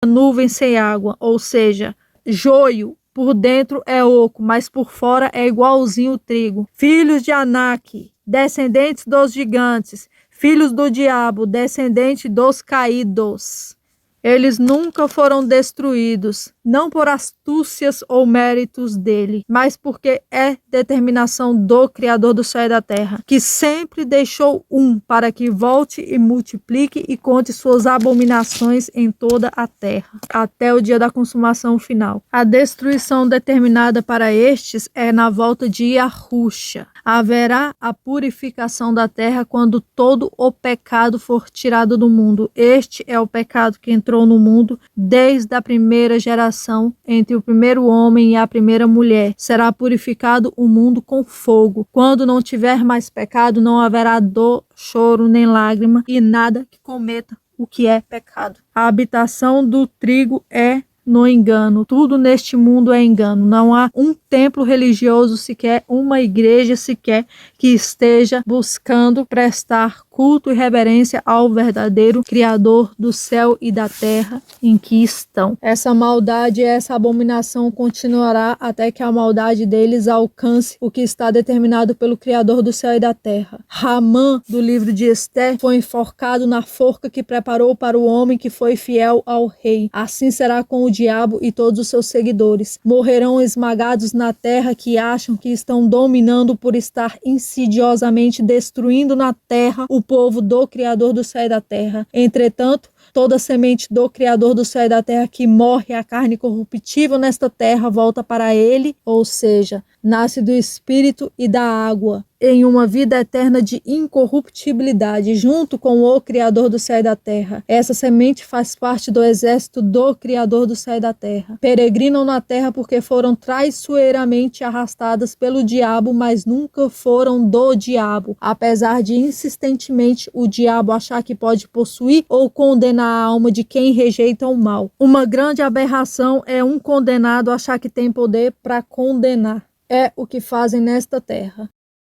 Nuvem sem água, ou seja, joio. Por dentro é oco, mas por fora é igualzinho o trigo. Filhos de Anak, descendentes dos gigantes. Filhos do diabo, descendente dos caídos. Eles nunca foram destruídos, não por astúcias ou méritos dele, mas porque é determinação do Criador do céu e da terra, que sempre deixou para que volte e multiplique e conte suas abominações em toda a terra, até o dia da consumação final. A destruição determinada para estes é na volta de Yahusha. Haverá a purificação da terra quando todo o pecado for tirado do mundo. Este é o pecado que entrou no mundo desde a primeira geração, entre o primeiro homem e a primeira mulher. Será purificado o mundo com fogo. Quando não tiver mais pecado, não haverá dor, choro, nem lágrima, e nada que cometa o que é pecado. A habitação do trigo é no engano. Tudo neste mundo é engano. Não há um templo religioso sequer, uma igreja sequer que esteja buscando prestar culto e reverência ao verdadeiro Criador do céu e da terra em que estão. Essa maldade, essa abominação continuará até que a maldade deles alcance o que está determinado pelo Criador do céu e da terra. Ramã, do livro de Esther, foi enforcado na forca que preparou para o homem que foi fiel ao rei. Assim será com o diabo e todos os seus seguidores. Morrerão esmagados na terra que acham que estão dominando por estar insidiosamente destruindo na terra o povo do Criador do céu e da terra. Entretanto, toda semente do Criador do céu e da terra que morre a carne corruptível nesta terra volta para ele, ou seja, nasce do Espírito e da água, em uma vida eterna de incorruptibilidade, junto com o Criador do céu e da terra. Essa semente faz parte do exército do Criador do céu e da terra. Peregrinam na terra porque foram traiçoeiramente arrastadas pelo diabo, mas nunca foram do diabo, apesar de insistentemente o diabo achar que pode possuir ou condenar a alma de quem rejeita o mal. Uma grande aberração é um condenado achar que tem poder para condenar. É o que fazem nesta terra.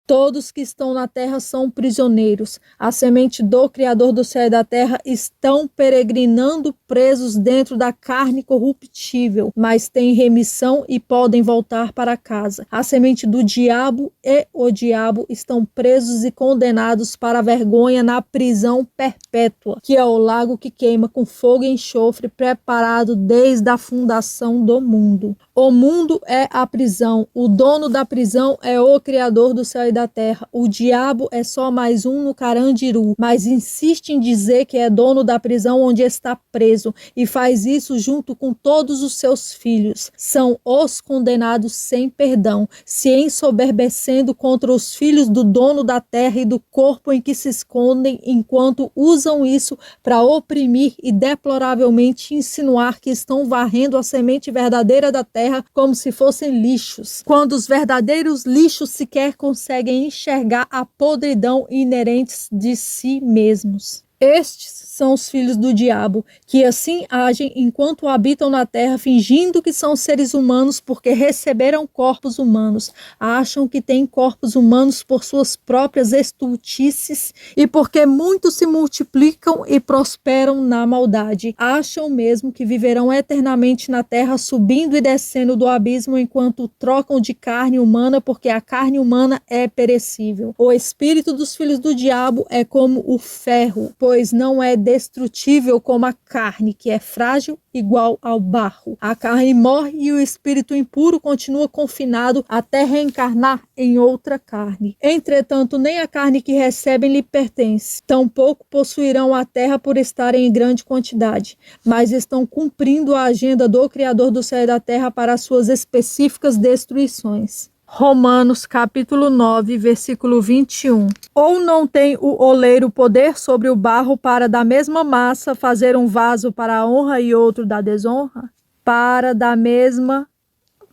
Todos que estão na terra são prisioneiros. A semente do Criador do céu e da terra estão peregrinando presos dentro da carne corruptível, mas têm remissão e podem voltar para casa. A semente do diabo e o diabo estão presos e condenados para a vergonha na prisão perpétua, que é o lago que queima com fogo e enxofre, preparado desde a fundação do mundo. O mundo é a prisão. O dono da prisão é o Criador do céu e da terra. O diabo é só mais um no Carandiru, mas insiste em dizer que é dono da prisão onde está preso e faz isso junto com todos os seus filhos. São os condenados sem perdão, se ensoberbecendo contra os filhos do dono da terra e do corpo em que se escondem, enquanto usam isso para oprimir e deploravelmente insinuar que estão varrendo a semente verdadeira da terra como se fossem lixos, quando os verdadeiros lixos sequer conseguem enxergar a podridão inerente de si mesmos. Estes são os filhos do diabo, que assim agem enquanto habitam na terra, fingindo que são seres humanos porque receberam corpos humanos. Acham que têm corpos humanos por suas próprias estultices e porque muitos se multiplicam e prosperam na maldade. Acham mesmo que viverão eternamente na terra, subindo e descendo do abismo enquanto trocam de carne humana, porque a carne humana é perecível. O espírito dos filhos do diabo é como o ferro, pois não é destrutível como a carne, que é frágil, igual ao barro. A carne morre e o espírito impuro continua confinado até reencarnar em outra carne. Entretanto, nem a carne que recebem lhe pertence, tampouco possuirão a terra por estarem em grande quantidade, mas estão cumprindo a agenda do Criador do céu e da terra para suas específicas destruições. Romanos capítulo 9, versículo 21. Ou não tem o oleiro poder sobre o barro para da mesma massa fazer um vaso para a honra e outro da desonra? Para da mesma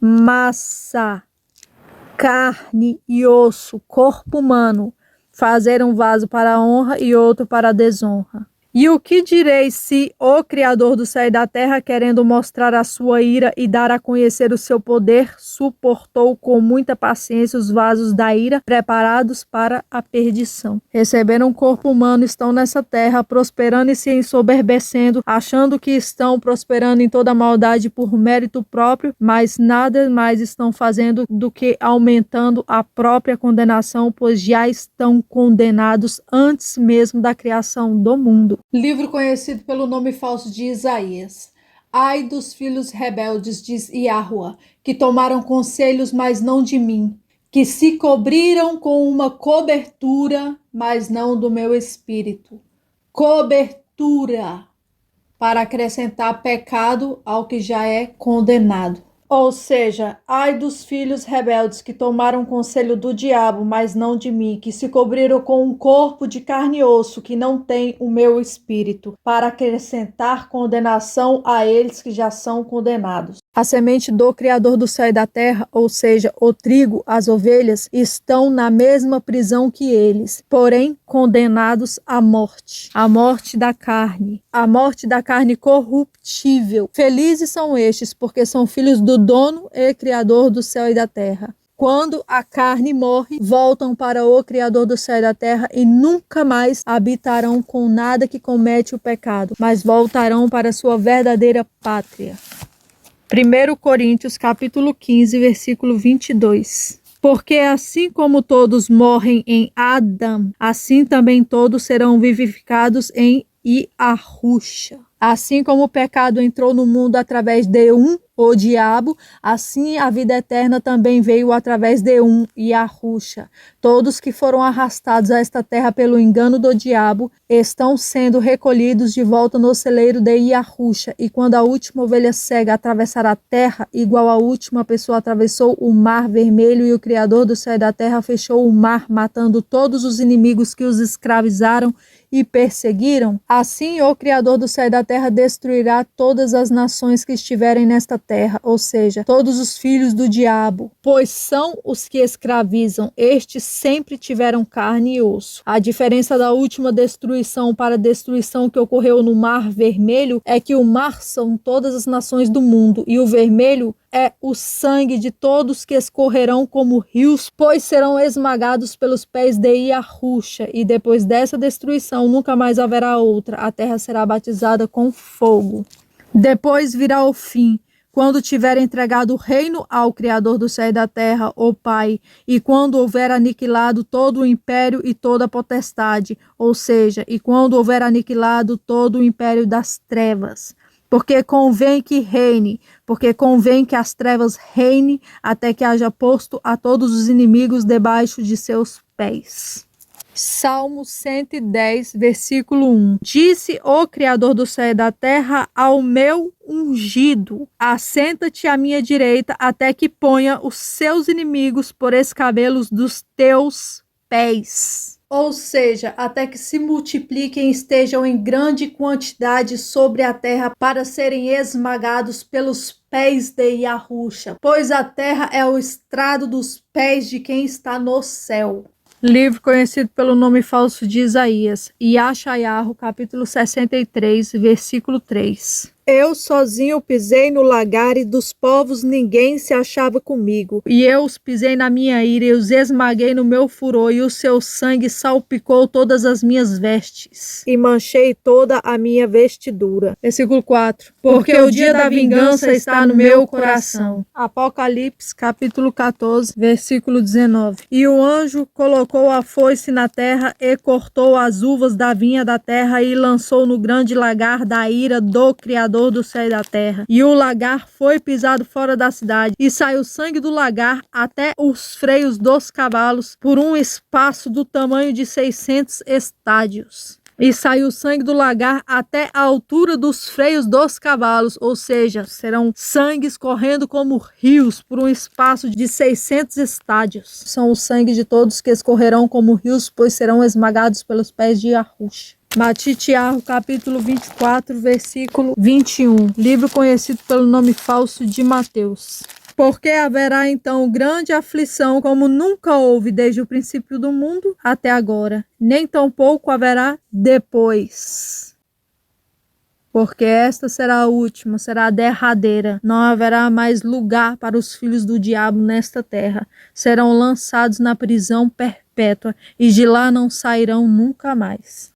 massa, carne e osso, corpo humano, fazer um vaso para a honra e outro para a desonra. E o que direis se o Criador do céu e da terra, querendo mostrar a sua ira e dar a conhecer o seu poder, suportou com muita paciência os vasos da ira preparados para a perdição? Receberam um corpo humano, estão nessa terra, prosperando e se ensoberbecendo, achando que estão prosperando em toda maldade por mérito próprio, mas nada mais estão fazendo do que aumentando a própria condenação, pois já estão condenados antes mesmo da criação do mundo. Livro conhecido pelo nome falso de Isaías. Ai dos filhos rebeldes, diz Yahuá, que tomaram conselhos, mas não de mim, que se cobriram com uma cobertura, mas não do meu espírito. Cobertura, para acrescentar pecado ao que já é condenado. Ou seja, ai dos filhos rebeldes que tomaram conselho do diabo, mas não de mim, que se cobriram com um corpo de carne e osso que não tem o meu espírito, para acrescentar condenação a eles que já são condenados. A semente do Criador do céu e da terra, ou seja, o trigo, as ovelhas, estão na mesma prisão que eles, porém condenados à morte da carne, a morte da carne corruptível. Felizes são estes, porque são filhos do dono e Criador do céu e da terra. Quando a carne morre, voltam para o Criador do céu e da terra e nunca mais habitarão com nada que comete o pecado, mas voltarão para sua verdadeira pátria. 1 Coríntios capítulo 15, versículo 22. Porque assim como todos morrem em Adão, assim também todos serão vivificados em Yahushua. Assim como o pecado entrou no mundo através de um, o diabo, assim a vida eterna também veio através de um, Yahushua. Todos que foram arrastados a esta terra pelo engano do diabo estão sendo recolhidos de volta no celeiro de Yahushua. E quando a última ovelha cega atravessar a terra, igual a última pessoa atravessou o mar vermelho, e o Criador do céu e da terra fechou o mar, matando todos os inimigos que os escravizaram e perseguiram, assim o Criador do céu e da terra destruirá todas as nações que estiverem nesta terra, ou seja, todos os filhos do diabo, pois são os que escravizam. Estes sempre tiveram carne e osso. A diferença da última destruição para a destruição que ocorreu no Mar Vermelho é que o mar são todas as nações do mundo e o vermelho é o sangue de todos que escorrerão como rios, pois serão esmagados pelos pés de Yahushua, e depois dessa destruição nunca mais haverá outra. A terra será batizada com fogo. Depois virá o fim, quando tiver entregado o reino ao Criador do céu e da terra, o Pai, e quando houver aniquilado todo o império e toda a potestade, ou seja, e quando houver aniquilado todo o império das trevas. Porque convém que reine, porque convém que as trevas reine, até que haja posto a todos os inimigos debaixo de seus pés. Salmo 110, versículo 1. Disse o Criador do céu e da terra ao meu ungido: assenta-te à minha direita, até que ponha os seus inimigos por escabelos dos teus pés. Ou seja, até que se multipliquem e estejam em grande quantidade sobre a terra para serem esmagados pelos pés de Yahushua, pois a terra é o estrado dos pés de quem está no céu. Livro conhecido pelo nome falso de Isaías, Yashayahu, capítulo 63, versículo 3. Eu sozinho pisei no lagar e dos povos ninguém se achava comigo. E eu os pisei na minha ira e os esmaguei no meu furor e o seu sangue salpicou todas as minhas vestes. E manchei toda a minha vestidura. Versículo 4. Porque o dia da vingança está no meu coração. Apocalipse, capítulo 14, versículo 19. E o anjo colocou a foice na terra e cortou as uvas da vinha da terra e lançou no grande lagar da ira do Criador do céu e da terra. E o lagar foi pisado fora da cidade, e saiu sangue do lagar até os freios dos cavalos, por um espaço do tamanho de 600 estádios. E saiu sangue do lagar até a altura dos freios dos cavalos, ou seja, serão sangues correndo como rios por um espaço de 600 estádios. São o sangue de todos que escorrerão como rios, pois serão esmagados pelos pés de Yahushua. Matitiahu, capítulo 24, versículo 21. Livro conhecido pelo nome falso de Mateus. Porque haverá então grande aflição, como nunca houve desde o princípio do mundo até agora, nem tampouco haverá depois. Porque esta será a última, será a derradeira. Não haverá mais lugar para os filhos do diabo nesta terra. Serão lançados na prisão perpétua e de lá não sairão nunca mais.